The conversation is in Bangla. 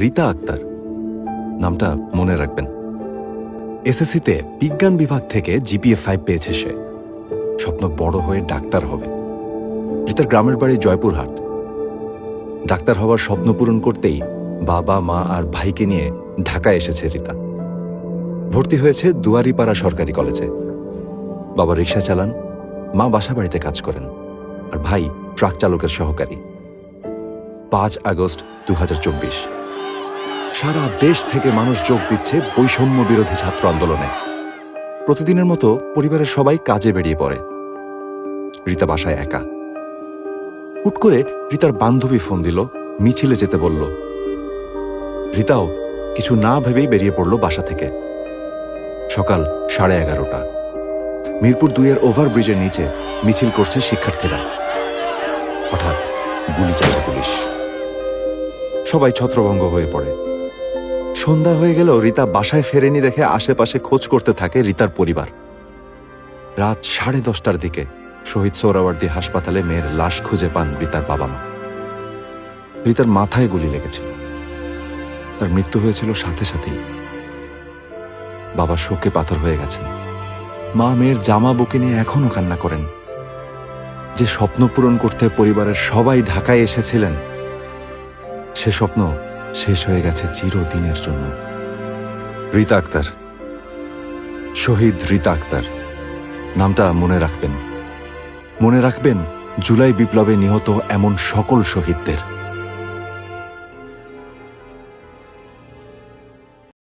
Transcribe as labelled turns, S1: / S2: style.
S1: রীতা আক্তার, নামটা মনে রাখবেন। এসএসসিতে বিজ্ঞান বিভাগ থেকে জিপিএ 5 পেয়েছে সে। স্বপ্ন বড় হয়ে ডাক্তার হবে। রীতার গ্রামের বাড়ি জয়পুরহাট। ডাক্তার হওয়ার স্বপ্ন পূরণ করতেই বাবা, মা আর ভাইকে নিয়ে ঢাকায় এসেছে রীতা। ভর্তি হয়েছে দুয়ারিপাড়া সরকারি কলেজে। বাবা রিক্সা চালান, মা বাসা বাড়িতে কাজ করেন, আর ভাই ট্রাক চালকের সহকারী। 5 আগস্ট 2024। সারা দেশ থেকে মানুষ যোগ দিচ্ছে বৈষম্য বিরোধী ছাত্র আন্দোলনে। প্রতিদিনের মতো পরিবারের সবাই কাজে বেরিয়ে পড়ে। রীতা বাসায় একা। হুট করে রীতার বান্ধবী ফোন দিল, মিছিলে যেতে বলল। রীতাও কিছু না ভেবেই বেরিয়ে পড়ল বাসা থেকে। সকাল 11:30। মিরপুর 2-এর ওভারব্রিজের নিচে মিছিল করছে শিক্ষার্থীরা। হঠাৎ গুলি চালায় পুলিশ। সবাই ছত্রভঙ্গ হয়ে পড়ে। সন্ধ্যা হয়ে গেলেও রীতা বাসায় ফেরেনি দেখে আশেপাশে খোঁজ করতে থাকে রীতার পরিবার। রাত 10:30টার দিকে শহীদ সোহরাওয়ার্দী হাসপাতালে মেয়ের লাশ খুঁজে পান রীতার বাবা মা। রীতার মাথায় গুলি লেগেছিল। তার মৃত্যু হয়েছিল সাথে সাথেই। বাবা শোকে পাথর হয়ে গেছেন। মা মেয়ের জামা বুকে নিয়ে এখনো কান্না করেন। যে স্বপ্ন পূরণ করতে পরিবারের সবাই ঢাকায় এসেছিলেন, সে স্বপ্ন শেষ হয়ে গেছে চিরদিনের জন্য। রীতা আক্তার, শহীদ রীতা আক্তার, নামটা মনে রাখবেন। মনে রাখবেন জুলাই বিপ্লবে নিহত এমন সকল শহীদদের।